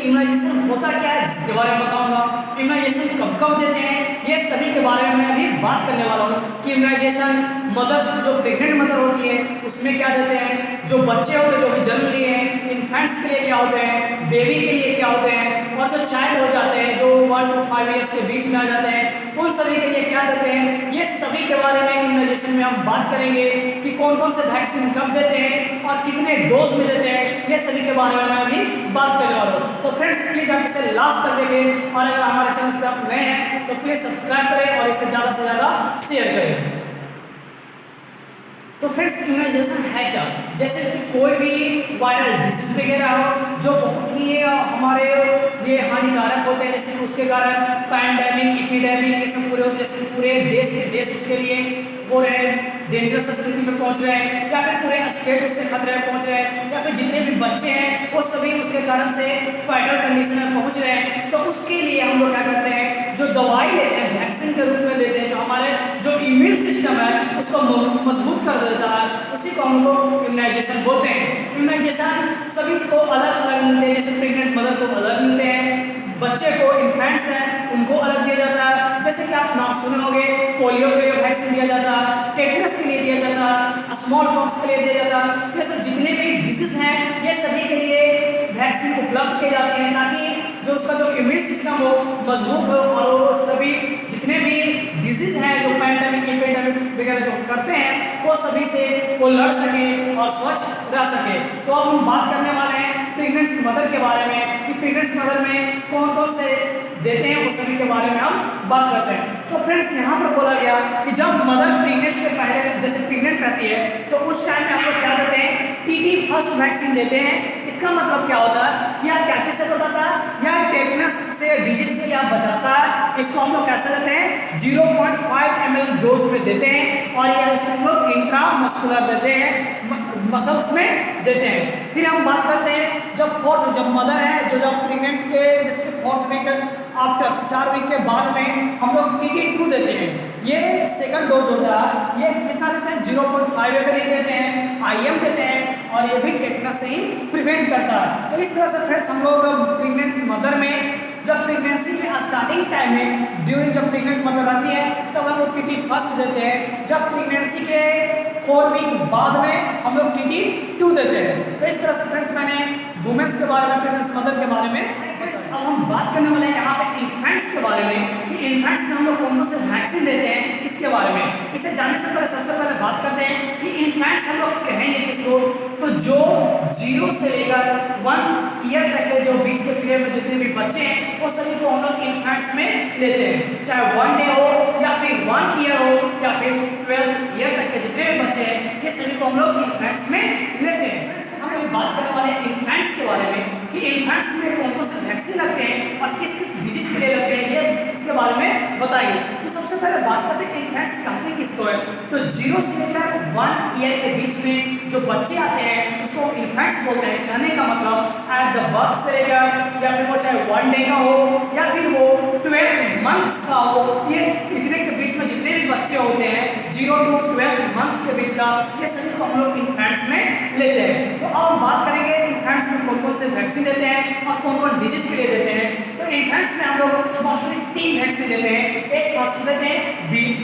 Immunisation होता क्या है जिसके बारे में बताऊंगा, इम्यूनाइजेशन कब कब देते हैं, ये सभी के बारे में मैं अभी बात करने वाला हूँ कि इम्यूनाइजेशन मदर्स जो प्रेग्नेंट मदर होती है उसमें क्या देते हैं, जो बच्चे होते हैं जो भी जन्म लिए हैं इन्फेंट्स के लिए क्या होते हैं, बेबी के लिए क्या होते हैं, और जो चाइल्ड हो जाते हैं जो 1 to 5 ईयर्स के बीच में आ जाते हैं उन सभी के लिए क्या देते हैं। ये सभी के बारे में इम्यूनाइजेशन में हम बात करेंगे कि कौन कौन से वैक्सीन कब देते हैं और कितने डोज में देते हैं, ये सभी के बारे में मैं अभी बात करने वाला हूँ। तो फ्रेंड्स प्लीज आप इसे लास्ट तक देखें और अगर हमारे चैनल पे आप नए हैं तो प्लीज सब्सक्राइब करें और इसे ज़्यादा से ज़्यादा शेयर करें। तो फ्रेंड्स इम्यूनाइजेशन है क्या, जैसे कि कोई भी वायरल डिजीज वगैरह हो जो बहुत ही हमारे लिए हानिकारक होते हैं, जैसे कि उसके कारण पैंडेमिक एपिडेमिक ये सब पूरे होते हैं, जैसे पूरे देश के देश उसके लिए हो रहे हैं डेंजरस स्थिति में पहुंच रहे हैं या फिर पूरे स्टेट उससे खतरे में पहुंच रहे हैं या फिर जितने भी बच्चे हैं वो सभी उसके कारण से फाइटल कंडीशन में पहुंच रहे हैं। तो उसके लिए हम लोग क्या करते हैं, जो दवाई लेते हैं वैक्सीन के रूप में लेते हैं, जो हमारे जो इम्यून सिस्टम है उसको मजबूत कर देता है, उसी को हम लोग इम्यूनाइजेशन बोलते हैं। इम्यूनाइजेशन सभी को अलग अलग मिलते हैं, जैसे प्रेग्नेंट मदर को अलग मिलते हैं, बच्चे को इन्फेंट्स हैं उनको अलग दिया जाता है, जैसे कि आप नाम सुने होंगे पोलियो के लिए वैक्सीन दिया जाता है, टेटनस के लिए दिया जाता है, स्मॉल पॉक्स के लिए दिया जाता है। तो ये सब जितने भी डिजीज हैं ये सभी के लिए वैक्सीन उपलब्ध किए जाते हैं ताकि जो उसका जो इम्यून सिस्टम हो मजबूत हो और वो सभी जितने भी डिजीज हैं जो पैंडेमिक एपिडेमिक वगैरह जो करते हैं वो सभी से वो लड़ सके और स्वच्छ रह सके। तो अब हम बात करने वाले हैं प्रेग्नेंट मदर के बारे में कि प्रेग्नेंट मदर में कौन कौन से देते हैं, उस सभी के बारे में हम बात करते हैं। तो फ्रेंड्स यहाँ पर बोला गया कि जब मदर प्रेग्नेंट से पहले जैसे प्रेग्नेंट रहती है तो उस टाइम में आप लोग क्या देते हैं, टीटी फर्स्ट वैक्सीन देते हैं। इसका मतलब क्या होता है कि यह क्या चीज से बताता है, यह टेटनस से डिजीज से क्या बचाता है। इसको हम लोग कैसे देते हैं, 0.5 ml डोज में देते हैं और यह हम लोग इंट्रामस्कुलर देते हैं, मसल्स में देते हैं। फिर हम बात करते हैं जब मदर है जो जब प्रेग्नेंट के जैसे 4th वीक आफ्टर 4 वीक के बाद में हम लोग TT2 देते हैं, ये सेकंड डोज होता है। ये कितना देते हैं, 0.5 ml देते हैं, IM देते हैं और ये भी टेटनस से ही प्रिवेंट करता है। तो इस तरह से फ्रेंड्स हम लोग प्रेग्नेंट मदर में जब प्रेगनेंसी के स्टार्टिंग टाइम में ड्यूरिंग जब प्रेग्नेंट मदर आती है तब हम लोग TT फर्स्ट देते हैं, जब प्रेगनेंसी के 4 वीक बाद में हम लोग TT2 देते हैं। तो इस तरह से फ्रेंड्स मैंने वुमेन्स के बारे में प्रेग्नेंट मदर के बारे में अब हम बात करने वाले हैं यहाँ पे इन्फेंट्स के बारे में कि इन्फेंट्स में हम लोग कौन कौन से वैक्सीन देते हैं इसके बारे में। इसे जानने से पहले सबसे पहले बात करते हैं कि इन्फेंट्स हम लोग कहेंगे किसको, तो जो 0 से लेकर 1 ईयर तक के जो बीच के पीरियड में जितने भी बच्चे हैं वो सभी को हम लोग इन्फेंट्स में लेते हैं, चाहे 1 डे हो या फिर 1 ईयर हो या फिर 12 ईयर तक के जितने भी बच्चे हैं ये सभी को हम लोग इन्फेंट्स में लेते हैं। हम अभी बात करने वाले हैं इन्फेंट्स के बारे में कि इन्फेंट्स में कौन कौन से वैक्सीन लगते हैं और किस किस डिजीज के लिए लगते हैं, ये इसके बारे में बताइए। तो सबसे पहले बात करते हैं इन्फेंट्स कहते हैं किसको है, तो 0 से लेकर 1 ईयर के बीच में जो बच्चे आते हैं उसको इन्फेंट्स बोलते हैं। कहने का मतलब एट द बर्थ से लेकर या फिर वो चाहे 1 डे का हो या फिर वो 12 मंथ्स का हो, ये इतने के बीच में जितने भी बच्चे होते हैं 0 to 12 मंथ्स के बीच का, ये सभी को हम लोग इन्फेंट्स में लेते हैं। तो अब हम बात करेंगे इन्फेंट्स में कौन कौन से वैक्सीन देते हैं और कौन कौन डिजीज के लिए देते हैं। तो इन्फेंट्स में हम लोग मोस्टली 3 वैक्सीन देते हैं। एक फर्स्ट देते हैं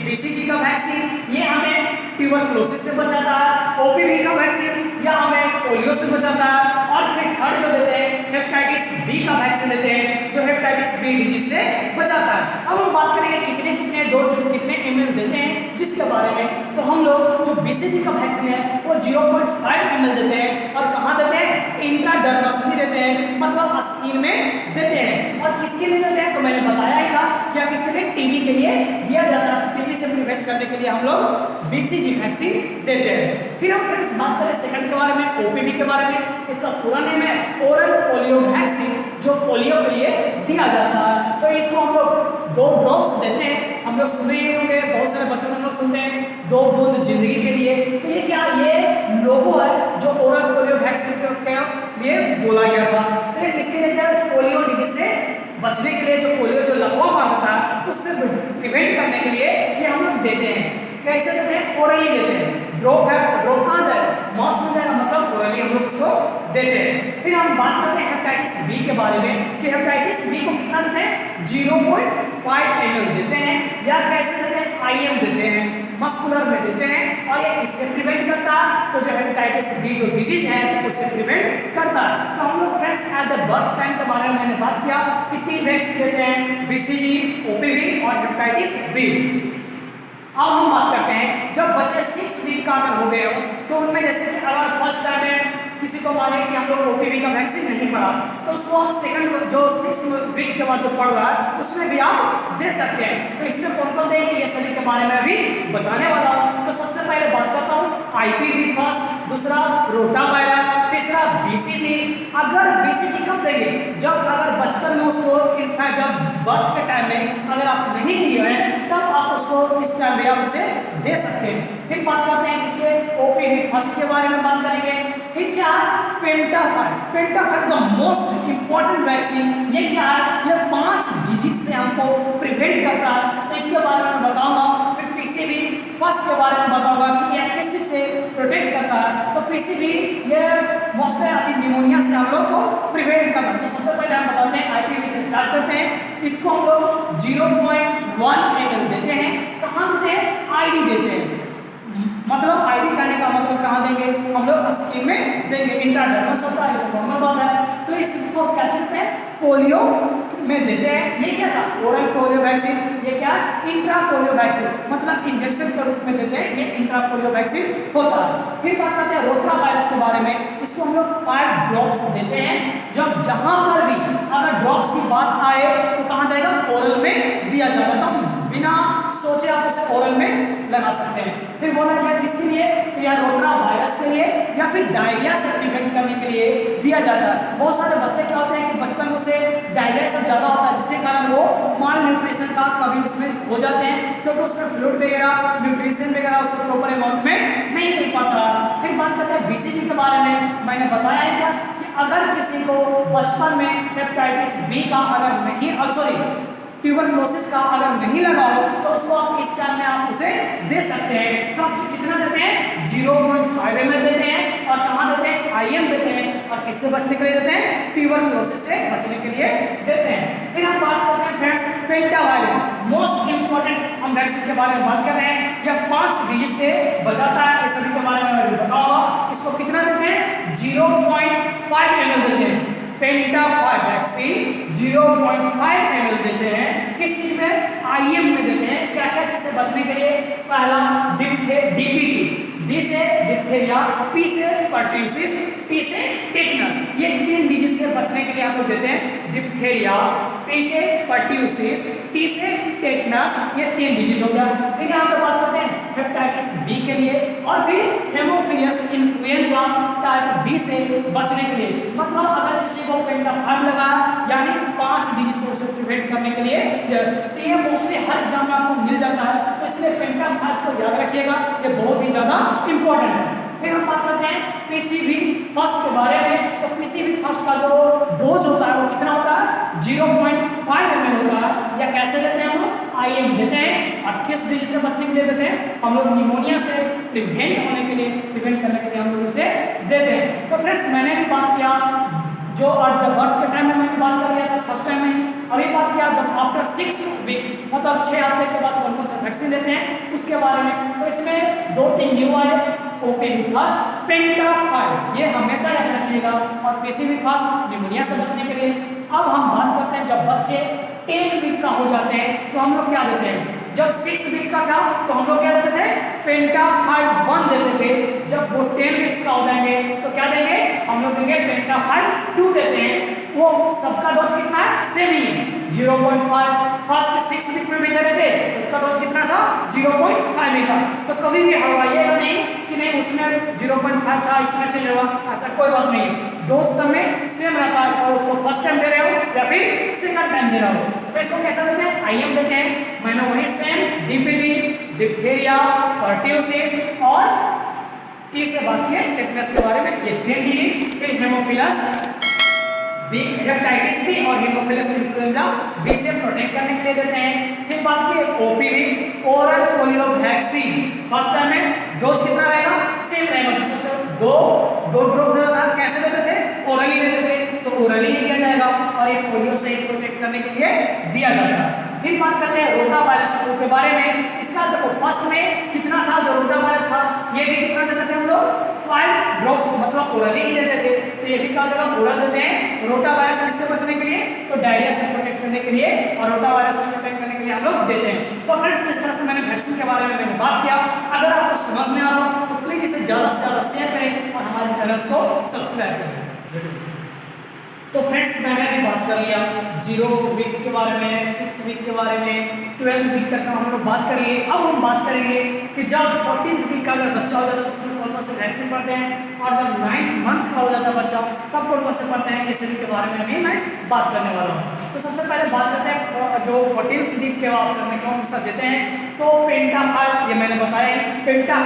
BCG का वैक्सीन, ये हमें ट्यूबरक्लोसिस से बचाता है, OPV का वैक्सीन या हमें पोलियो से बचाता है, और फिर थर्ड जो देते हैं हेपेटाइटिस B का वैक्सीन देते हैं जो हेपेटाइटिस B डिजीज से बचाता है। अब हम बात करेंगे कितने कितने डोज कितने ml देते हैं जिसके बारे में। तो हम लोग जो BCG का वैक्सीन है वो 0.5 ml देते हैं और कहाँ देते हैं, इंट्राडर्मसली देते हैं, मतलब स्किन में देते हैं। और किसके लिए देते हैं, तो मैंने बताया ही था क्या किसके लिए, टीबी के लिए दिया जाता है। टीबी से प्रिवेंट करने के लिए हम लोग BCG वैक्सीन देते हैं। फिर हम फ्रेंड्स बात करें सेकंड के बारे में, OPV के बारे में। इसका पूरा नेम है ओरल पोलियो वैक्सीन, जो पोलियो के लिए दिया जाता है। तो इसको हम लोग 2 ड्रॉप्स देते हैं। हम लोग सुने ही होंगे, बहुत सारे बच्चों में हम लोग सुनते हैं 2 बूंद जिंदगी के लिए। तो ये क्या, ये लोगो है जो ओरल पोलियो वैक्सीन के लिए बोला गया था। तो ये किसके लिए था, पोलियो डिजीज से बचने के लिए, जो पोलियो जो लकवा मारता है उससे प्रिवेंट करने के लिए ये हम लोग देते हैं। कैसे देते हैं, ओरली देते हैं। ड्रॉप है तो ड्रॉप कहाँ जाएगा, माउथ में जाएगा, मतलब ओरली ही हम लोग इसको देते हैं। फिर हम बात करते हैं हेपेटाइटिस बी के बारे में कि हेपेटाइटिस बी को कितना देते हैं, 0.5 ml देते हैं, या कैसे देते हैं, IM देते हैं, मस्कुलर में देते हैं। और ये किससे प्रिवेंट करता है, तो जो हेपेटाइटिस बी जो डिजीज है उससे प्रिवेंट करता है। तो हम लोग friends at the birth time के बारे में मैंने बात किया कि 3 वैक्सीन देते हैं, BCG, OPV और हेपेटाइटिस बी। अब हम बात करते हैं जब बच्चे 6 वीक का अगर हो गए हो तो उनमें जैसे कि अगर फर्स्ट टाइम में किसी को माने कि हम लोग OPV का वैक्सीन नहीं पड़ा तो उसको हम सेकंड जो 6 वीक के बाद जो पड़ रहा है उसमें भी आप दे सकते हैं। तो इसमें कौन कौन देंगे ये सभी के बारे में अभी बताने वाला हूँ। तो सबसे पहले बात करता हूँ IPV फर्स्ट, दूसरा रोटा वायरस, तीसरा BCG। अगर BCG कब देंगे, जब अगर बचपन में उसको इनफैक्ट जब बर्थ के टाइम में अगर आप नहीं दिए हैं तब आप उसको इस टाइम में आप उसे दे सकते हैं। फिर बात करते हैं इसके OPV फर्स्ट के बारे में बात करेंगे। फिर क्या पेंटाफाइट द मोस्ट इंपॉर्टेंट वैक्सीन। ये क्या है, ये 5 डिजीज से हमको प्रिवेंट करता है, तो इसके बारे में बताऊंगा। फिर PCV फर्स्ट के बारे में बताऊंगा कि ये किस चीज से प्रोटेक्ट करता है। तो PCV ये मोस्ट आती निमोनिया से हम लोग को प्रिवेंट करता है। तो सबसे पहले हम बताते हैं IPV से स्टार्ट करते हैं। इसको हम लोग 0.1 ml देते हैं। कहाँ देते हैं, ID देते हैं। मतलब ID कहने का मतलब कहाँ देंगे, हम लोग स्कीम में देंगे, इंट्राडर्मस होता है, नॉर्मल बात है। तो इसको क्या कहते हैं, पोलियो में देते हैं। ये क्या था, ओरल पोलियो वैक्सीन। ये क्या, इंट्रा पोलियो वैक्सीन, मतलब इंजेक्शन के रूप में देते हैं, ये इंट्रा पोलियो वैक्सीन होता है। फिर बात करते हैं रोटा वायरस के बारे में। इसको हम लोग 5 ड्रॉप्स देते हैं। जब जहां पर भी अगर ड्रॉप्स की बात आए तो कहाँ जाएगा, ओरल में दिया जाएगा। तो बिना सोचे आप उसे ओरल में लगा सकते हैं। फिर बोला गया किसके लिए, तो या रोटा वायरस के लिए या फिर डायरिया से प्रिवेंट करने के लिए दिया जाता है। बहुत सारे बच्चे क्या होते हैं कि बचपन में उसे डायरिया सब ज्यादा होता है जिसके कारण वो माल न्यूट्रिशन का कभी उसमें हो जाते हैं क्योंकि उसमें फ्लूइड वगैरह न्यूट्रिशन वगैरह उसको प्रॉपर अमाउंट में नहीं मिल पाता। फिर बात करते हैं BCG के बारे में। मैंने बताया है क्या कि अगर किसी को बचपन में हेपेटाइटिस बी का अगर नहीं ट्यूबरक्लोसिस का अगर नहीं लगा हो तो उसको आप इस टाइम में आप उसे दे सकते हैं। तो आप कितना देते हैं, 0.5 ml देते हैं। और कहाँ देते हैं, IM देते हैं। और किससे बचने के लिए देते हैं, ट्यूबरक्लोसिस से बचने के लिए देते हैं। फिर हम बात करते हैं फ्रेंड्स पेंटावायरस, मोस्ट इंपॉर्टेंट हम वैक्सीन के बारे में बात कर रहे हैं। यह 5 डिजीज से बचाता है, इस सभी के बारे में मैं बताऊंगा। इसको कितना देते हैं, 0.5 ml देते हैं। पेंटाफाइट वैक्सीन 0.5 ml देते हैं। किस चीज में, IM में देते हैं। क्या क्या चीज से बचने के लिए, पहला DPT, D से डिप्थेरिया, P से पर्ट्यूसिस, T से टेटनस। ये 3 डिजीज से बचने के लिए आप लोग देते हैं। डिप्थेरिया, P से पर्ट्यूसिस, T से टेटनस, ये 3 डिजीज हो गया। फिर यहाँ पे बात करते हैं हेपेटाइटिस बी के लिए और फिर हेमोफिलियस इन्फ्लुएंजा टाइप बी से बचने के लिए। मतलब अगर किसी को पेंटाफाइट लगा यानी कि 5 डिजीज से उसे प्रिवेंट करने के लिए, तो ये मोस्टली हर एग्जाम में आपको मिल जाता है। तो इसलिए पेंटाफाइट को याद रखिएगा, ये बहुत ही ज्यादा इंपॉर्टेंट है। फिर हम बात करते हैं PCV फर्स्ट के बारे में। तो PCV फर्स्ट का जो डोज होता है वो कितना होता है, 0.5 ml होता है। या कैसे देते हैं हम लोग, IM देते हैं। और किस डिजीज से बचने के लिए देते हैं, हम लोग निमोनिया से प्रिवेंट करने के लिए हम लोग इसे देते हैं। तो फ्रेंड्स मैंने भी बात किया जो एट द बर्थ के टाइम में मैंने बात कर लिया था फर्स्ट टाइम में ही। अभी बात किया जब आफ्टर 6 वीक मतलब 6 हफ्ते के बाद कौन कौन से वैक्सीन देते हैं उसके बारे में। तो इसमें 2-3 न्यू आए, OPV फर्स्ट, पेंटाफाइट, ये हमेशा याद रखिएगा। और PCV फर्स्ट निमोनिया से बचने के लिए। अब हम बात करते हैं जब बच्चे 10 वीक का हो जाते हैं तो हम लोग क्या देते हैं। जब 6 वीक का था तो हम लोग क्या देते थे, पेंटाफाइट 1 देते थे। जब वो 10 वीक्स का हो जाएंगे तो क्या देंगे, हम लोग देंगे पेंटाफाइट 2 देते हैं। वो सबका डोज कितना है, सेम ही है, 0.5। फर्स्ट 6 वीक में भी दे रहे थे, उसका डोज कितना था, 0.5 ही था। तो कभी भी हड़वाइएगा नहीं कि नहीं उसमें 0.5 था इसमें चेंज होगा, ऐसा कोई बात नहीं है। डोज समय सेम रहता है, चाहे उसको फर्स्ट टाइम दे रहे हो या फिर सेकंड टाइम दे रहे हो। तो इसको कैसा देते हैं, IM देते हैं। मैंने वही सेम DPT, डिप्थेरिया, पर्ट्यूसिस और T से बात की टेटनस के बारे में, ये 3 डिजीज। फिर हेमोफिलस बी, हेपेटाइटिस बी और हेमोफिलस इन्फ्लुएंजा बी से प्रोटेक्ट करने के लिए देते हैं। फिर बात की OPV, oral polio vaccine. First time में डोज कितना रहेगा, सेम रहेगा, जिससे दो दो ड्रॉप देना था, कैसे देते थे, ओरली देते थे, तो ओरली ही दिया जाएगा और ये पोलियो से प्रोटेक्ट करने के लिए दिया जाता है। फिर बात करते हैं रोटा वायरस के बारे में। इसका देखो फर्स्ट में कितना था जो रोटा वायरस था, ये भी कितना देते थे हम लोग 5 ड्रॉप्स, मतलब ओरली ही देते थे, तो ये भी कहा जाएगा ओरल देते हैं रोटा वायरस से बचने के लिए, तो डायरिया से प्रोटेक्ट करने के लिए और रोटा वायरस से प्रोटेक्ट करने के लिए हम लोग देते हैं। तो फ्रेंड्स इस तरह से मैंने वैक्सीन के बारे में मैंने बात किया। अगर आपको समझ में आ रहा हो तो प्लीज इसे ज्यादा से ज्यादा शेयर करें और हमारे चैनल्स को सब्सक्राइब करें। तो फ्रेंड्स मैंने अभी बात कर लिया 0 वीक के बारे में, 6 वीक के बारे में, 12 वीक तक का हम लोग बात कर लिए। अब हम बात करेंगे कि जब 14th वीक का अगर बच्चा हो जाता है तो उसमें कौन कौन से वैक्सीन पड़ते हैं, और जब 9th मंथ का हो जाता है बच्चा तब कौन कौन से पड़ते हैं, ये सभी के बारे में अभी मैं बात करने वाला हूँ। तो सबसे पहले बात करते हैं जो 14th वीक के बाद में कौन सा देते हैं, तो पेंटा 5, ये मैंने बताया पेंटा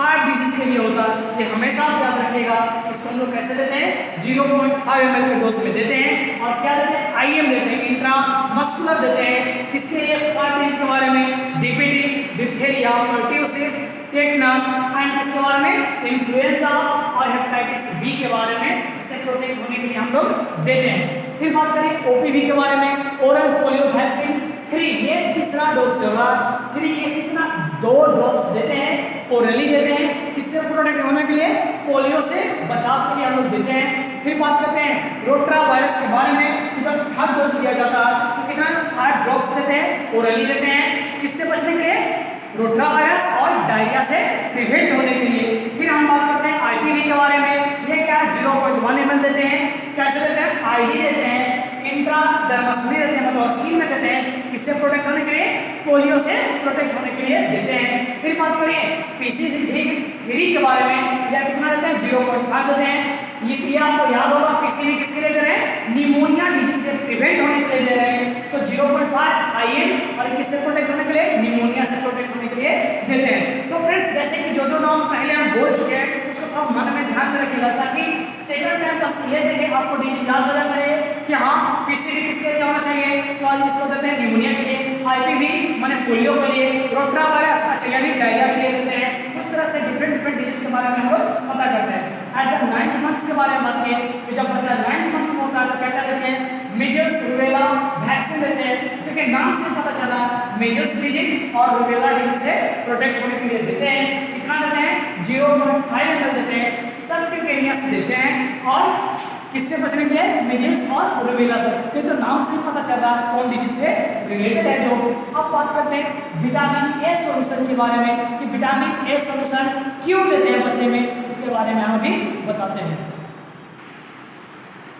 5 डिजीज के लिए होता है, ये हमेशा आप याद रखिएगा। इसको हम लोग कैसे देते हैं, 0.5 ml के डोज में देते हैं, और क्या देते हैं, IM देते हैं, इंट्रामस्कुलर देते हैं। किसके लिए, 5 डिजीज के बारे में, DPT, diphtheria, pertussis, tetanus and किसके बारे में, इन्फ्लुएंजा और हेपेटाइटिस बी के बारे में, इससे प्रोटेक्ट होने के लिए हम लोग देते हैं। फिर बात करें ओपीवी के बारे में, ओरल पोलियो वैक्सीन 3, ये तीसरा डोज होगा 3, ये कितना 2 ड्रॉप्स देते हैं, ओरली देते हैं, किससे प्रोटेक्ट होने के लिए, पोलियो से बचाव के लिए हम लोग देते हैं। फिर बात करते हैं रोटा वायरस के बारे में, जब थर्ड डोज दिया जाता है तो कितना 5 ड्रॉप्स देते हैं, ओरली देते हैं, किससे बचने के लिए, रोटा वायरस और डायरिया से प्रिवेंट होने के लिए। फिर हम बात करते हैं आईपीवी के बारे में, ये क्या 0.1 ml देते हैं, कैसे देते हैं, आईडी देते हैं, इंट्राडर्मस में देते हैं, मतलब स्किन में देते हैं, किससे प्रोटेक्ट होने के लिए, पोलियो से प्रोटेक्ट होने के लिए देते हैं। फिर बात करें पीसीवी3 के बारे में, यह कितना देते हैं, 0.5 देते हैं। ये आपको याद होगा पीसीवी किसके लिए दे रहे हैं, निमोनिया डिजीज से प्रिवेंट होने के लिए दे रहे हैं, तो 0.5 IM और किससे प्रोटेक्ट होने के लिए, निमोनिया से प्रोटेक्ट होने के लिए देते हैं। तो फ्रेंड्स जैसे कि जो नाम पहले हम बोल चुके हैं उसको थोड़ा मन में ध्यान में रखिएगा, ताकि सेकंड टाइम बस ये देखें आपको डिजीज याद हो जाना चाहिए कि हाँ पीसीवी किसके लिए होना चाहिए, तो आज इसको देते हैं निमोनिया के लिए, आईपीवी माने पोलियो के लिए, रोटा वायरस अच्छा यानी डायरिया के लिए देते हैं। उस तरह से डिफरेंट डिजीज के बारे में हम लोग पता करते हैं। एट द 9th मंथ के बारे में बात किए कि जब बच्चा 9th मंथ में होता है तो क्या क्या देते हैं, मीजल्स रूबेला वैक्सीन देते हैं, क्योंकि नाम से पता चला मीजल्स डिजीज और रूबेला डिजीज से प्रोटेक्ट होने के लिए देते हैं। कितना देते हैं, 0.5 ml देते हैं, सबक्यूटेनियस देते हैं, और किससे बचने के लिए, मीजल्स और रूबेला से, ये तो नाम से ही पता चल रहा है कौन डिजीज से रिलेटेड है जो। अब बात करते हैं विटामिन ए सॉल्यूशन के बारे में कि विटामिन ए सॉल्यूशन क्यों देते हैं बच्चे में, इसके बारे में हम अभी बताते हैं।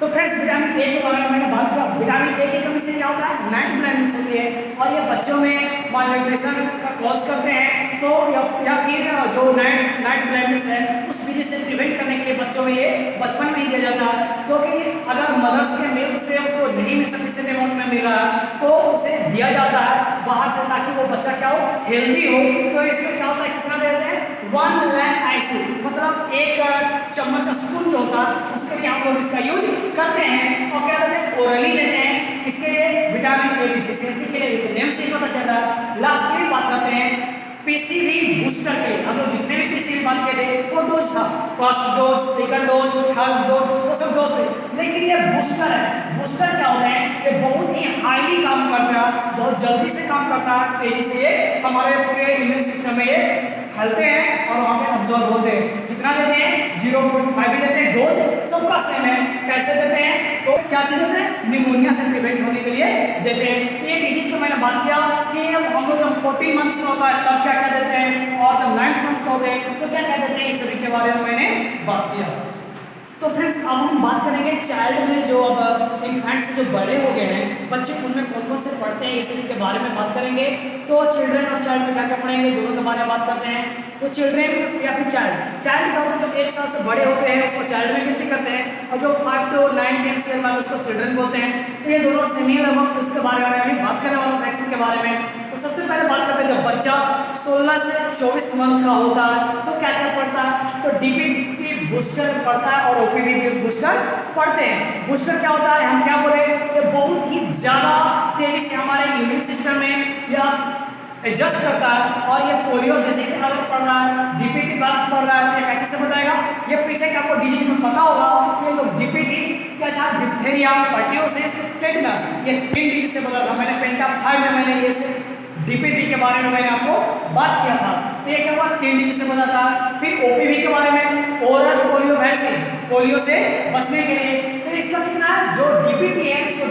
तो फ्रेंड्स विटामिन ए के बारे में मैंने बात किया, विटामिन ए की कमी से क्या होता है, नाइट ब्लाइंडनेस होती है, और ये बच्चों में मालन्यूट्रिशन का कॉज करते हैं, तो या फिर जो नाइट ब्लाइंडनेस है उस डिजीज से प्रिवेंट करने के लिए बच्चों में ये बचपन में ही दिया जाता है, क्योंकि अगर मदर्स के मिल्क से उसको नहीं मिल सफिशिएंट अमाउंट में मिल रहा है तो उसे दिया जाता है बाहर से, ताकि वो बच्चा क्या हो, हेल्दी हो। तो इसमें क्या होता है, कितना देते हैं, 1 लैंड आइसू, मतलब 1 चम्मच स्पून जो होता है उसके लिए हम लोग इसका यूज करते हैं। और क्या देते हैं, ओरली देते हैं, किसके लिए, विटामिन ए डिफिशियंसी के लिए, नेम से ही पता चल रहा है। लास्टली बात करते हैं पीसीवी बूस्टर के लिए, हम लोग जितने भी पीसीवी बात किए थे वो डोज था, first dose, second dose, third dose, वो सब डोज थे, लेकिन ये बूस्टर है। बूस्टर क्या होता है, ये बहुत ही हाईली काम करता है, बहुत जल्दी से काम करता है, तेजी से ये हमारे पूरे इम्यून सिस्टम में ये फैलते हैं और वहाँ पे अब्जॉर्ब होते हैं। कितना देते हैं, 0.5 देते हैं, डोज सबका सेम है। कैसे देते हैं, तो क्या चीज देते हैं, निमोनिया से प्रिवेंट होने के लिए देते हैं। ये डिजीज को मैंने बात किया कि हम लोग जब 14 मंथ्स का होता है तब क्या क्या देते हैं, और जब 9th मंथ्स का होते हैं तो क्या क्या देते हैं, इस सभी के बारे में मैंने बात किया। तो फ्रेंड्स अब हम बात करेंगे चाइल्ड में, जो अब इन्फेंट से जो बड़े हो गए हैं बच्चे, उनमें कौन कौन से पढ़ते हैं, इस सभी के बारे में बात करेंगे। तो चिल्ड्रन और चाइल्ड में क्या क्या पढ़ेंगे, दोनों के बारे में बात करते हैं। तो चिल्ड्रन या फिर चाइल्ड क्या होता है, जो 1 साल से बड़े होते हैं उसको चाइल्ड में गिनती करते हैं, और जो 5 to 9, 10 ईयर बाद उसको चिल्ड्रन बोलते हैं। तो ये दोनों सेमी लगभग, तो इसके बारे में अभी बात करने वाला हूँ वैक्सीन के बारे में। तो सबसे पहले बात करते हैं जब बच्चा 16 से 24 मंथ का होता है तो क्या क्या पढ़ता है, तो डीपीटी बूस्टर पढ़ता है और ओपीवी बूस्टर पढ़ते हैं। बूस्टर क्या होता है, हम क्या बोले, ये बहुत ही ज्यादा तेजी से हमारे इम्यून सिस्टम में या एडजस्ट करता है, और ये पोलियो जैसे कि अगर पढ़ रहा है, डीपीटी बात पढ़ रहा है तो ये कैसे से बताएगा, ये पीछे के आपको डिजीज में पता होगा, ये जो डीपीटी क्या था, डिप्थेरिया, पर्ट्यूसिस, टेटनस, ये 3 डिजीज से बता था मैंने। पेंटा 5 में मैंने ये से डीपीटी के बारे में मैंने आपको बात किया था। तो ये क्या हुआ, 3 डिजीज से बता था। फिर ओपीवी के बारे में, ओरल पोलियो वैक्सीन, पोलियो से बचने के लिए। तो इसका कितना है, जो डीपीटी है इसको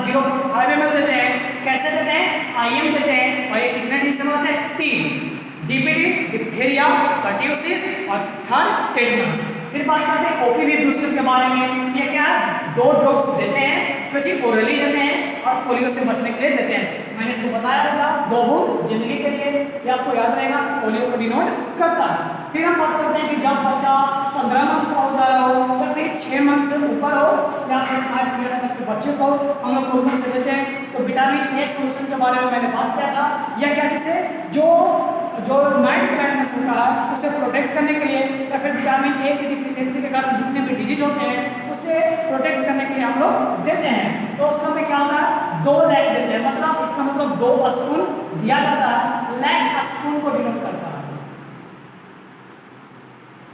0.5 ml देते हैं। कैसे देते हैं, आईएम देते हैं। और ये कितने डिजीज से बनाते हैं, 3, डीपीटी, डिप्थेरिया, पर्ट्यूसिस और थर्ड टेटनस। फिर बात करते हैं ओपीवी बूस्टर के बारे में। ये क्या है, 2 ड्रॉप्स देते हैं, कुछ ओरली देते हैं और पोलियो से बचने के लिए देते हैं। मैंने इसको बताया था 2 बूंद जिंदगी के लिए, ये आपको याद रहेगा, पोलियो को डिनोट करता है। फिर हम बात करते हैं कि जब बच्चा 15 मंथ का हो जा रहा हो या फिर 6 मंथ से ऊपर हो या फिर 5 ईयर्स तक के बच्चे को हम लोग पोलियो से देते हैं। तो विटामिन ए सोल्यूशन के बारे में मैंने बात किया था। यह क्या चीज़ है, जो नाइट ब्लाइंडनेस होता है उसे प्रोटेक्ट करने के लिए या फिर विटामिन ए की डिफिशियंसी के कारण जितने भी डिजीज होते हैं उसे प्रोटेक्ट करने के लिए हम लोग देते हैं। तो उसका में क्या होता है, 2 लैक देते हैं, मतलब इसका मतलब 2 स्पून दिया जाता है। लैक स्पून को डिनोट करता है,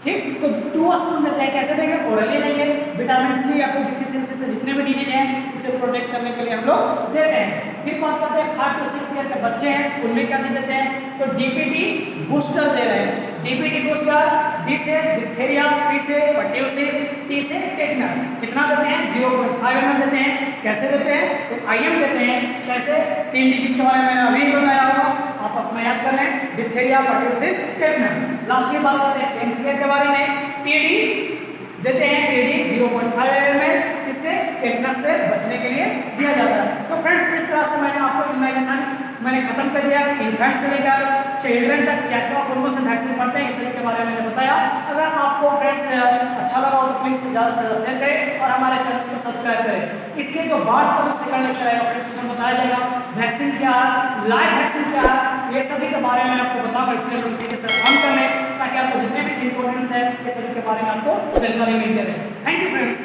ठीक। तो 2 स्पून देते हैं। कैसे देंगे, ओरली देंगे। विटामिन सी या फिर डिफिशियंसी से जितने भी डिजीज हैं उसे प्रोटेक्ट करने के लिए हम लोग देते हैं। फिर बात करते हैं 5 to 6 ईयर के बच्चे हैं, उनमें क्या चीज देते हैं, तो डीपीटी बूस्टर दे रहे हैं। डीपीटी बूस्टर, डी से डिप्थेरिया, पी से पर्ट्यूसिस, टी से टेटनस। कितना देते हैं, 0.5 ml देते हैं। कैसे देते हैं, तो आईएम देते हैं। कैसे, 3 डिजीज के बारे में मैंने अभी बताया होगा, आप अपना याद कर लें, डिप्थेरिया, पर्ट्यूसिस, टेटनस। लास्ट की बात करते हैं 10th ईयर के बारे में। टीडी देते हैं, टीडी 0.5 ml, इससे टेटनस से बचने के लिए दिया जाता है। तो फ्रेंड्स, इस तरह से मैंने आपको इम्यूनाइजेशन मैंने खत्म कर दिया कि इन्फेंट से लेकर चिल्ड्रन तक क्या क्या कौन से वैक्सीन पड़ते हैं, इस सभी के बारे में मैंने बताया। अगर आपको फ्रेंड्स अच्छा लगा हो तो प्लीज़ ज़्यादा से ज़्यादा शेयर करें और हमारे चैनल को सब्सक्राइब करें। इसके जो बाद का जो सेकंड लेक्चर आएगा फ्रेंड्स उसमें बताया जाएगा वैक्सीन क्या है, लाइव वैक्सीन क्या है, ये सभी के बारे में आपको बताऊंगा। इसलिए नोटिफिकेशन ऑन कर लें ताकि आपको जितने भी इंपॉर्टेंट्स है ये सभी के बारे में आपको जानकारी मिलती रहे। Thank you friends.